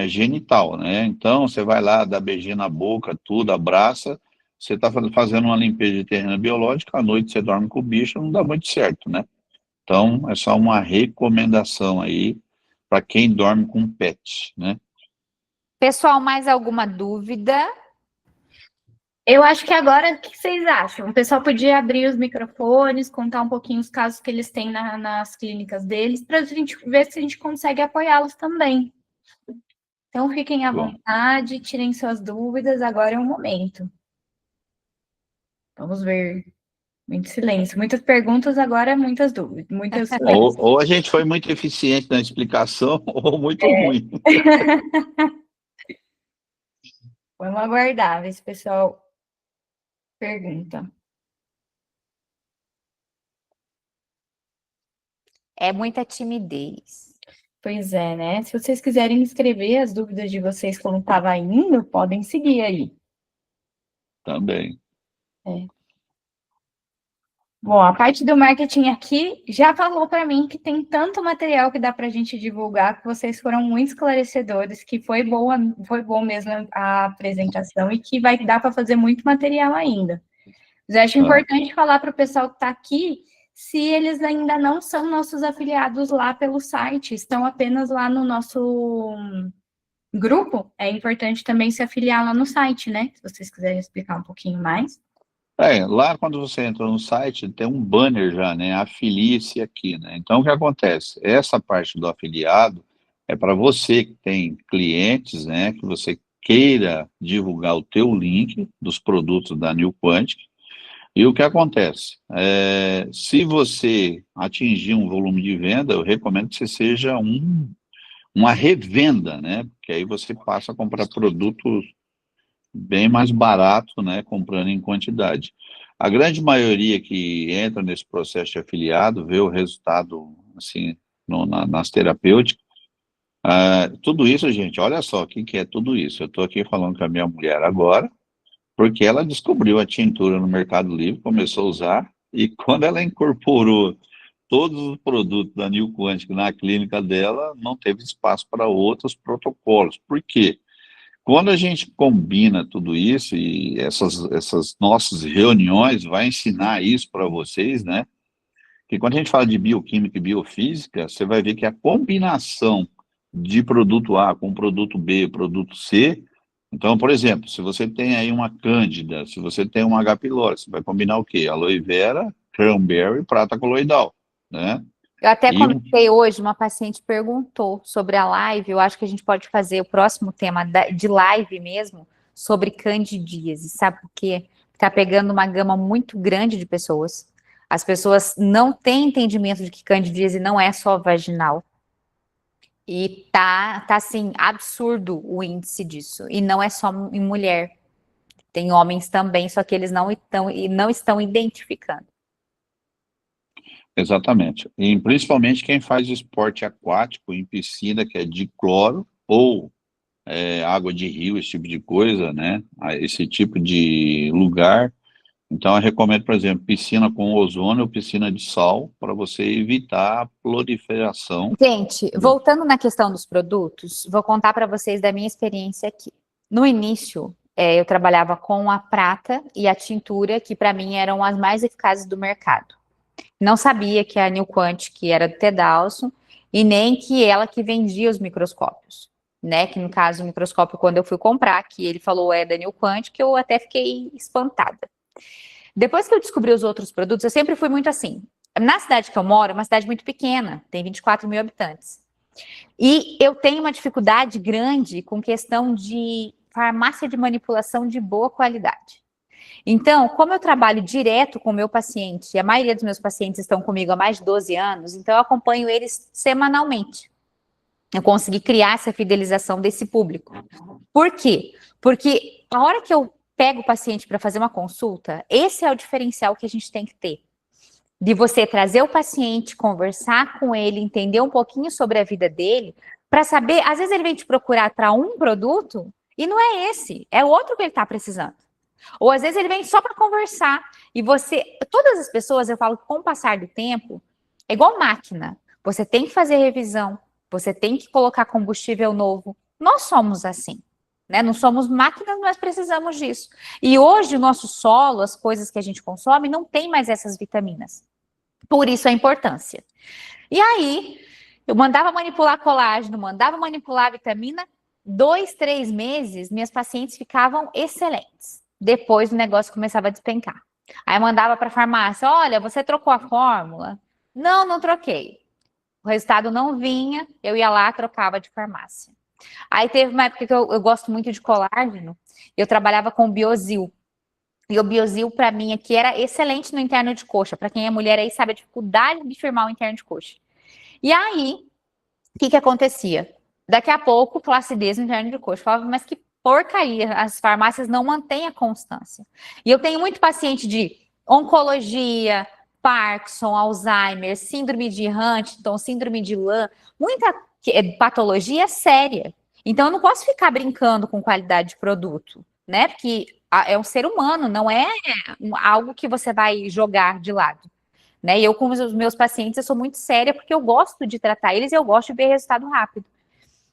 genital, né? Então, você vai lá, dá beijinho na boca, tudo, abraça, você está fazendo uma limpeza de terreno biológico, à noite você dorme com o bicho, não dá muito certo, né? Então, é só uma recomendação aí para quem dorme com pet, né? Pessoal, mais alguma dúvida? Eu acho que agora, o que vocês acham? O pessoal podia abrir os microfones, contar um pouquinho os casos que eles têm nas clínicas deles, para a gente ver se a gente consegue apoiá-los também. Então, fiquem à vontade, tirem suas dúvidas, agora é o momento. Vamos ver. Muito silêncio. Muitas perguntas, agora muitas dúvidas. Muitas silêncio. Ou a gente foi muito eficiente na explicação, ou muito ruim. Vamos aguardar, ver se o pessoal pergunta. É muita timidez. Pois é, né? Se vocês quiserem escrever as dúvidas de vocês como estava indo, podem seguir aí. Também. Bom, a parte do marketing aqui já falou para mim que tem tanto material que dá para a gente divulgar, que vocês foram muito esclarecedores, que foi bom mesmo a apresentação e que vai dar para fazer muito material ainda. Mas eu acho importante falar para o pessoal que está aqui, se eles ainda não são nossos afiliados lá pelo site, estão apenas lá no nosso grupo, é importante também se afiliar lá no site, né? Se vocês quiserem explicar um pouquinho mais. Lá quando você entra no site, tem um banner já, né? Afilie-se aqui, né? Então, o que acontece? Essa parte do afiliado é para você que tem clientes, né? Que você queira divulgar o teu link dos produtos da New Quantic. E o que acontece? Se você atingir um volume de venda, eu recomendo que você seja uma revenda, né? Porque aí você passa a comprar produtos bem mais barato, né, comprando em quantidade. A grande maioria que entra nesse processo de afiliado vê o resultado, assim, nas terapêuticas. Tudo isso, gente, olha só, o que é tudo isso? Eu estou aqui falando com a minha mulher agora, porque ela descobriu a tintura no Mercado Livre, começou a usar, e quando ela incorporou todos os produtos da New Quantic na clínica dela, não teve espaço para outros protocolos. Por quê? Quando a gente combina tudo isso, e essas nossas reuniões vai ensinar isso para vocês, né? Porque quando a gente fala de bioquímica e biofísica, você vai ver que a combinação de produto A com produto B, produto C. Então, por exemplo, se você tem aí uma cândida, se você tem uma H. pylori, você vai combinar o quê? Aloe vera, cranberry, prata coloidal, né? Eu até E comentei hoje, uma paciente perguntou sobre a live, eu acho que a gente pode fazer o próximo tema de live mesmo, sobre candidíase, sabe por quê? Está pegando uma gama muito grande de pessoas. As pessoas não têm entendimento de que candidíase não é só vaginal. E tá assim, absurdo o índice disso. E não é só em mulher. Tem homens também, só que eles não estão identificando. exatamente. E principalmente quem faz esporte aquático em piscina, que é de cloro, ou água de rio, esse tipo de coisa, né? Esse tipo de lugar. Então, eu recomendo, por exemplo, piscina com ozônio ou piscina de sal, para você evitar a proliferação. Gente, voltando na questão dos produtos, vou contar para vocês da minha experiência aqui. No início, eu trabalhava com a prata e a tintura, que para mim eram as mais eficazes do mercado. Não sabia que a New Quant, que era do Tedalson, e nem que ela que vendia os microscópios, né? Que no caso, o microscópio, quando eu fui comprar, que ele falou da New Quant, que eu até fiquei espantada. Depois que eu descobri os outros produtos, eu sempre fui muito assim. Na cidade que eu moro, é uma cidade muito pequena, tem 24 mil habitantes. E eu tenho uma dificuldade grande com questão de farmácia de manipulação de boa qualidade. Então, como eu trabalho direto com o meu paciente, e a maioria dos meus pacientes estão comigo há mais de 12 anos, então eu acompanho eles semanalmente. Eu consegui criar essa fidelização desse público. Por quê? Porque a hora que eu pego o paciente para fazer uma consulta, esse é o diferencial que a gente tem que ter. De você trazer o paciente, conversar com ele, entender um pouquinho sobre a vida dele, para saber, às vezes ele vem te procurar para um produto e não é esse, é o outro que ele está precisando. Ou às vezes ele vem só para conversar e todas as pessoas, eu falo que com o passar do tempo, é igual máquina, você tem que fazer revisão, você tem que colocar combustível novo. Nós somos assim, né? Não somos máquinas, mas precisamos disso. E hoje o nosso solo, as coisas que a gente consome, não tem mais essas vitaminas. Por isso a importância. E aí, eu mandava manipular colágeno, mandava manipular vitamina, 2, 3 meses, minhas pacientes ficavam excelentes. Depois o negócio começava a despencar. Aí eu mandava para a farmácia, olha, você trocou a fórmula? Não, não troquei. O resultado não vinha, eu ia lá, trocava de farmácia. Aí teve uma época que eu gosto muito de colágeno, eu trabalhava com Biosil. E o Biosil, para mim, aqui era excelente no interno de coxa. Para quem é mulher aí, sabe a dificuldade de firmar o interno de coxa. E aí, o que acontecia? Daqui a pouco, flacidez no interno de coxa. Eu falava, mas que porcaria, as farmácias não mantêm a constância. E eu tenho muito paciente de oncologia, Parkinson, Alzheimer, síndrome de Huntington, síndrome de Lyme, muita patologia séria. Então, eu não posso ficar brincando com qualidade de produto, né? Porque é um ser humano, não é algo que você vai jogar de lado. Né? E eu, com os meus pacientes, eu sou muito séria porque eu gosto de tratar eles e eu gosto de ver resultado rápido.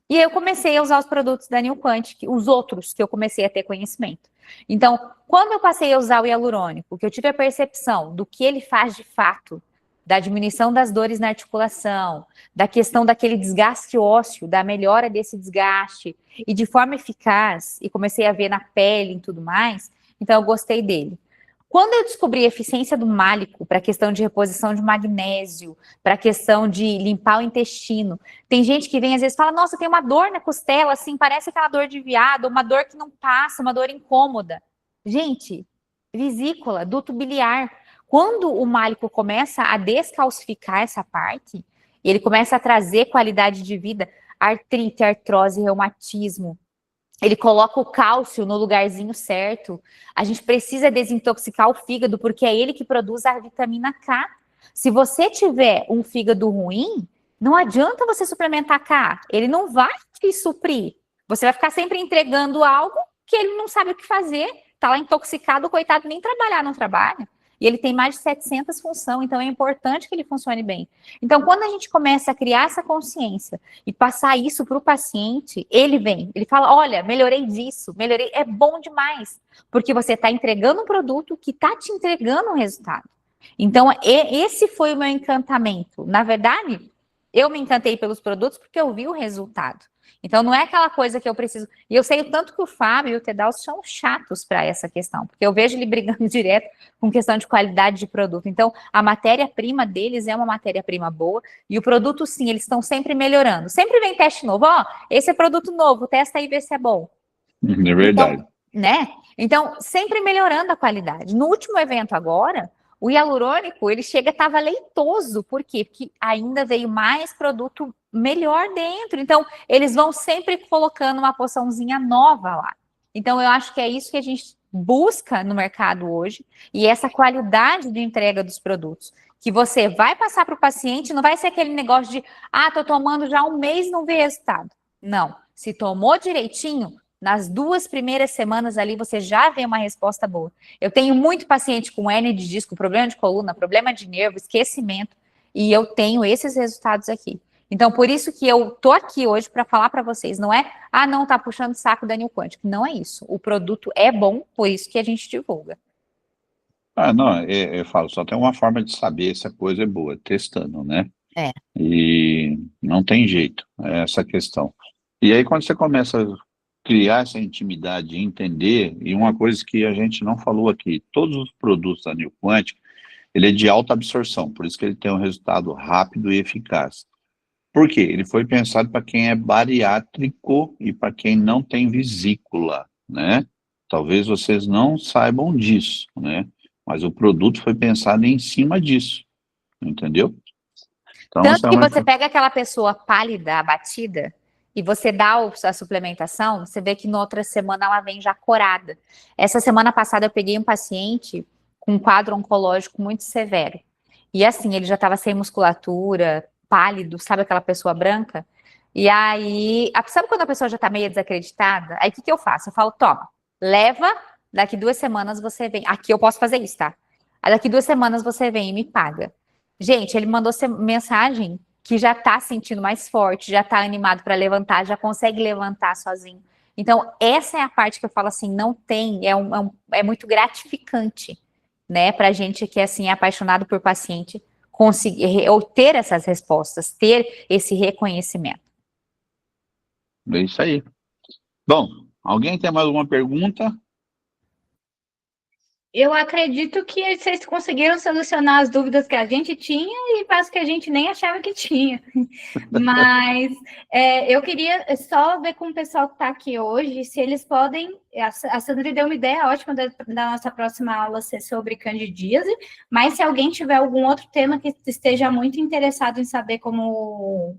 E aí eu comecei a usar os produtos da New Quant, os outros que eu comecei a ter conhecimento. Então, quando eu passei a usar o hialurônico, que eu tive a percepção do que ele faz de fato, da diminuição das dores na articulação, da questão daquele desgaste ósseo, da melhora desse desgaste, e de forma eficaz, e comecei a ver na pele e tudo mais, então eu gostei dele. Quando eu descobri a eficiência do málico para a questão de reposição de magnésio, para a questão de limpar o intestino, tem gente que vem às vezes e fala, nossa, tem uma dor na costela, assim, parece aquela dor de viado, uma dor que não passa, uma dor incômoda. Gente, vesícula, duto biliar. Quando o málico começa a descalcificar essa parte, ele começa a trazer qualidade de vida, artrite, artrose, reumatismo, ele coloca o cálcio no lugarzinho certo. A gente precisa desintoxicar o fígado, porque é ele que produz a vitamina K. Se você tiver um fígado ruim, não adianta você suplementar K. Ele não vai te suprir. Você vai ficar sempre entregando algo que ele não sabe o que fazer. Tá lá intoxicado, o coitado nem trabalhar não trabalha. E ele tem mais de 700 funções, então é importante que ele funcione bem. Então, quando a gente começa a criar essa consciência e passar isso para o paciente, ele vem, ele fala, olha, melhorei disso, melhorei, é bom demais, porque você está entregando um produto que está te entregando um resultado. Então, esse foi o meu encantamento. Na verdade, eu me encantei pelos produtos porque eu vi o resultado. Então, não é aquela coisa que eu preciso... E eu sei o tanto que o Fábio e o Tedal são chatos para essa questão, porque eu vejo ele brigando direto com questão de qualidade de produto. Então, a matéria-prima deles é uma matéria-prima boa, e o produto, sim, eles estão sempre melhorando. Sempre vem teste novo. Ó, esse é produto novo, testa aí e vê se é bom. É verdade. Então, né? Então, sempre melhorando a qualidade. No último evento agora, o hialurônico, ele estava leitoso. Por quê? Porque ainda veio mais produto melhor dentro. Então, eles vão sempre colocando uma poçãozinha nova lá. Então, eu acho que é isso que a gente busca no mercado hoje, e essa qualidade de entrega dos produtos. Que você vai passar para o paciente, não vai ser aquele negócio de, tô tomando já um mês e não vê resultado. Não. Se tomou direitinho, nas 2 primeiras semanas ali, você já vê uma resposta boa. Eu tenho muito paciente com hernia de disco, problema de coluna, problema de nervo, esquecimento, e eu tenho esses resultados aqui. Então, por isso que eu tô aqui hoje para falar para vocês, não é, não, tá puxando o saco da New Quantic. Não é isso. O produto é bom, por isso que a gente divulga. Não, eu falo, só tem uma forma de saber se a coisa é boa, testando, né? É. E não tem jeito, é essa questão. E aí, quando você começa a criar essa intimidade, entender, e uma coisa que a gente não falou aqui, todos os produtos da New Quantic, ele é de alta absorção, por isso que ele tem um resultado rápido e eficaz. Por quê? Ele foi pensado para quem é bariátrico e para quem não tem vesícula, né? Talvez vocês não saibam disso, né? Mas o produto foi pensado em cima disso, entendeu? Então, Tanto que você pega aquela pessoa pálida, abatida, e você dá a suplementação, você vê que na outra semana ela vem já corada. Essa semana passada eu peguei um paciente com um quadro oncológico muito severo. E assim, ele já estava sem musculatura, pálido, sabe aquela pessoa branca? E aí, sabe quando a pessoa já está meio desacreditada? Aí o que eu faço? Eu falo, toma, leva, daqui 2 semanas você vem. Aqui eu posso fazer isso, tá? Aí daqui 2 semanas você vem e me paga. Gente, ele mandou mensagem que já tá sentindo mais forte, já tá animado para levantar, já consegue levantar sozinho. Então, essa é a parte que eu falo assim, não tem, é muito gratificante, né, pra gente que assim, é apaixonado por paciente, conseguir, ou ter essas respostas, ter esse reconhecimento. É isso aí. Bom, alguém tem mais alguma pergunta? Eu acredito que vocês conseguiram solucionar as dúvidas que a gente tinha e as que a gente nem achava que tinha. Mas eu queria só ver com o pessoal que está aqui hoje, se eles podem... A Sandra deu uma ideia ótima da nossa próxima aula ser sobre candidíase, mas se alguém tiver algum outro tema que esteja muito interessado em saber como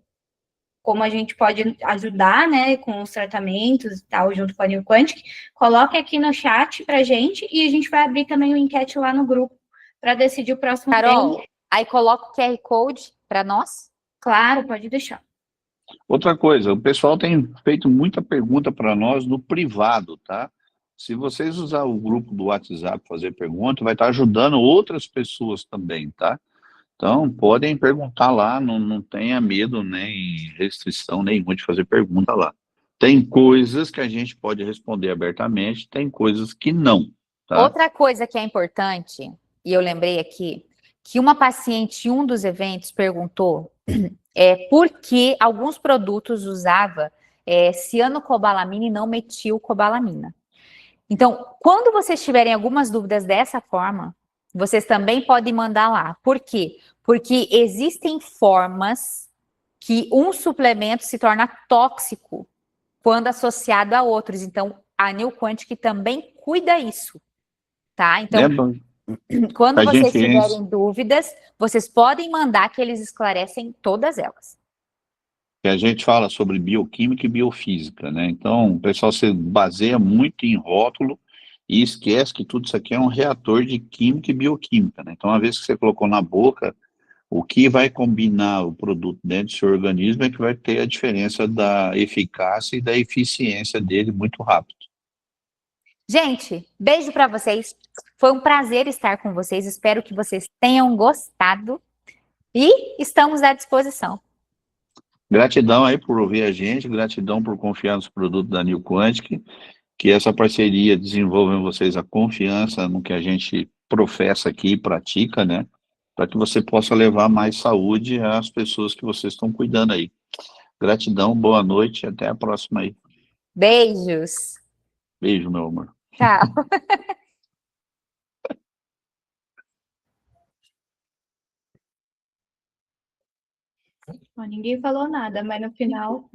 a gente pode ajudar, né, com os tratamentos e tal, junto com a New Quantic, coloque aqui no chat pra gente e a gente vai abrir também uma enquete lá no grupo para decidir o próximo Carol, tema. aí coloca o QR Code para nós? Claro, pode deixar. Outra coisa, o pessoal tem feito muita pergunta para nós no privado, tá? Se vocês usar o grupo do WhatsApp fazer pergunta, vai estar ajudando outras pessoas também, tá? Então, podem perguntar lá, não tenha medo, nem restrição nenhuma de fazer pergunta lá. Tem coisas que a gente pode responder abertamente, tem coisas que não, tá? Outra coisa que é importante, e eu lembrei aqui, que uma paciente em um dos eventos perguntou por que alguns produtos usava cianocobalamina e não metilcobalamina. Então, quando vocês tiverem algumas dúvidas dessa forma, vocês também podem mandar lá. Por quê? Porque existem formas que um suplemento se torna tóxico quando associado a outros. Então, a New Quantic também cuida isso, tá? Então, quando vocês tiverem dúvidas, vocês podem mandar que eles esclarecem todas elas. A gente fala sobre bioquímica e biofísica, né? Então, o pessoal se baseia muito em rótulo e esquece que tudo isso aqui é um reator de química e bioquímica, né? Então, uma vez que você colocou na boca, o que vai combinar o produto dentro do seu organismo é que vai ter a diferença da eficácia e da eficiência dele muito rápido. Gente, beijo para vocês. Foi um prazer estar com vocês. Espero que vocês tenham gostado e estamos à disposição. Gratidão aí por ouvir a gente, gratidão por confiar nos produtos da New Quantic, que essa parceria desenvolva em vocês a confiança no que a gente professa aqui e pratica, né? Para que você possa levar mais saúde às pessoas que vocês estão cuidando aí. Gratidão, boa noite, até a próxima aí. Beijos. Beijo, meu amor. Tchau. Ó, ninguém falou nada, mas no final,